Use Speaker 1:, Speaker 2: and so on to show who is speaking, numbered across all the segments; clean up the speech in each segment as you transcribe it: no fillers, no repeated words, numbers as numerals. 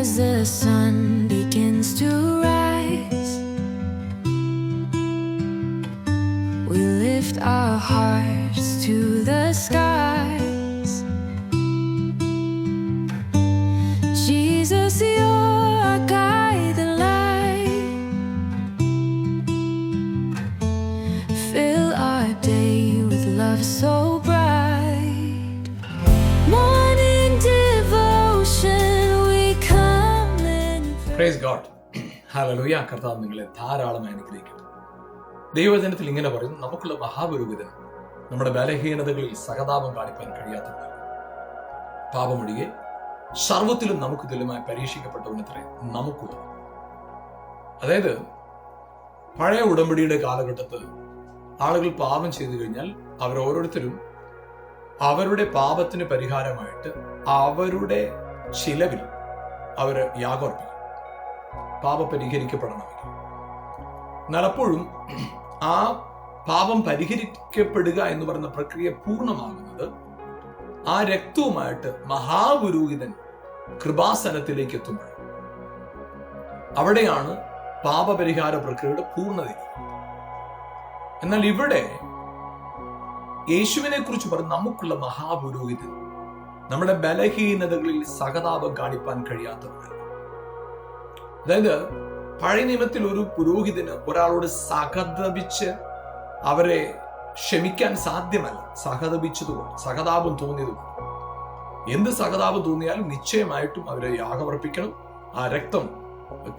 Speaker 1: as the sun begins to rise, we lift our hearts to the skies. Jesus, you're our guide and light. Fill our day with love so bright. Morning devotion, we come in.
Speaker 2: Praise God. Hallelujah. കർത്താവ് നിങ്ങളെ ധാരാളമായി അനുഗ്രഹിക്കട്ടെ. ദൈവവചനത്തിൽ ഇങ്ങനെ പറയുന്നു, നമുക്കുള്ള മഹാപുരോഹിതൻ നമ്മുടെ ബലഹീനതകളിൽ സഹതാപം കാണിപ്പാൻ കഴിയാത്തവനാണ്. പാപമൊഴികെ സർവത്തിലും നമുക്ക് തുല്യമായി പരീക്ഷിക്കപ്പെട്ടവനത്രേ നമുക്കുള്ളത്. അതായത് പഴയ ഉടമ്പടിയുടെ കാലഘട്ടത്തിൽ ആളുകൾ പാപം ചെയ്തു കഴിഞ്ഞാൽ അവരോരോരുത്തരും അവരുടെ പാപത്തിന് പരിഹാരമായിട്ട് അവരുടെ ചിലവിൽ അവർ യാഗമർപ്പിക്കും, പാപം പരിഹരിക്കപ്പെടണമെങ്കിൽ. എന്നാൽ അപ്പോഴും ആ പാപം പരിഹരിക്കപ്പെടുക എന്ന് പറയുന്ന പ്രക്രിയ പൂർണ്ണമാകുന്നത് ആ രക്തവുമായിട്ട് മഹാപുരോഹിതൻ കൃപാസനത്തിലേക്ക് എത്തുമ്പോൾ അവിടെയാണ് പാപപരിഹാര പ്രക്രിയയുടെ പൂർണ്ണത. എന്നാൽ ഇവിടെ യേശുവിനെ കുറിച്ച് പറഞ്ഞ് നമുക്കുള്ള മഹാപുരോഹിതൻ നമ്മുടെ ബലഹീനതകളിൽ സഹതാപം കാണിപ്പാൻ കഴിയാത്തവനാണ്. അതായത് പഴയ നിയമത്തിൽ ഒരു പുരോഹിതന് ഒരാളോട് സഹതപിച്ച് അവരെ ക്ഷമിക്കാൻ സാധ്യമല്ല. സഹതപിച്ചതുകൊണ്ട്, സഹതാപം തോന്നിയതുകൊണ്ട്. എന്ത് സഹതാപം തോന്നിയാലും നിശ്ചയമായിട്ടും അവരെ യാഗമർപ്പിക്കണം, ആ രക്തം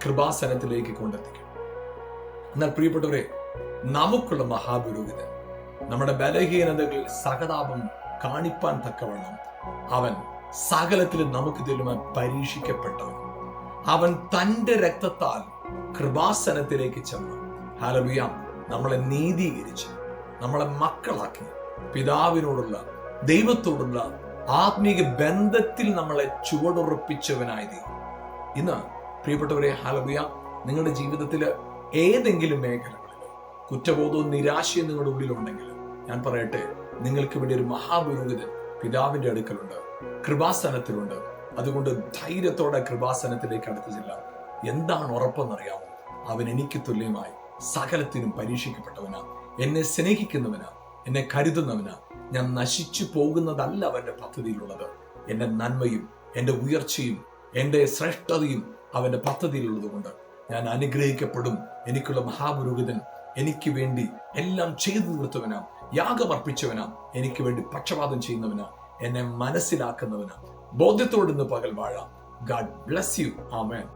Speaker 2: കൃപാസനത്തിലേക്ക് കൊണ്ടെത്തിക്കണം. എന്നാൽ പ്രിയപ്പെട്ടവരെ, നമുക്കുള്ള മഹാപുരോഹിതൻ നമ്മുടെ ബലഹീനതകളിൽ സഹതാപം കാണിപ്പാൻ തക്കവണ്ണം അവൻ സകലത്തിലും നമുക്ക് തുല്യമായി പരീക്ഷിക്കപ്പെട്ടവൻ. അവൻ തന്റെ രക്തത്താൽ കൃപാസനത്തിലേക്ക് ചെന്ന് ഹല്ലേലൂയ നമ്മളെ നീതീകരിച്ച് നമ്മളെ മക്കളാക്കി പിതാവിനോടുള്ള ദൈവത്തോടുള്ള ആത്മീക ബന്ധത്തിൽ നമ്മളെ ചുവടുറപ്പിച്ചവനായി തീരും. ഇന്ന് പ്രിയപ്പെട്ടവരെ, ഹല്ലേലൂയ, നിങ്ങളുടെ ജീവിതത്തില് ഏതെങ്കിലും മേഖലകളിൽ കുറ്റബോധവും നിരാശയും നിങ്ങളുടെ ഉള്ളിലുണ്ടെങ്കിൽ ഞാൻ പറയട്ടെ, നിങ്ങൾക്ക് വേണ്ടി ഒരു മഹാപുരോഹിതൻ പിതാവിന്റെ അടുക്കലുണ്ട്, കൃപാസനത്തിലുണ്ട്. അതുകൊണ്ട് ധൈര്യത്തോടെ കൃപാസനത്തിലേക്ക് അടുത്ത് ചെല്ലാം. എന്താണ് ഉറപ്പെന്നറിയാമോ? അവൻ എനിക്ക് തുല്യമായി സകലത്തിനും പരീക്ഷിക്കപ്പെട്ടവനാ, എന്നെ സ്നേഹിക്കുന്നവനാ, എന്നെ കരുതുന്നവനാ. ഞാൻ നശിച്ചു പോകുന്നതല്ല അവന്റെ പദ്ധതിയിലുള്ളത്. എന്റെ നന്മയും എന്റെ ഉയർച്ചയും എന്റെ ശ്രേഷ്ഠതയും അവന്റെ പദ്ധതിയിലുള്ളത് കൊണ്ട് ഞാൻ അനുഗ്രഹിക്കപ്പെടും. എനിക്കുള്ള മഹാപുരോഹിതൻ എനിക്ക് വേണ്ടി എല്ലാം ചെയ്തു തീർത്തവനാ, യാഗമർപ്പിച്ചവനാ, എനിക്ക് വേണ്ടി പക്ഷപാതം ചെയ്യുന്നവനാ, എന്നെ മനസ്സിലാക്കുന്നവനാ. ബോധ്യത്തോടെ ഇന്ന് പകൽ വാഴാം. God bless you. Amen.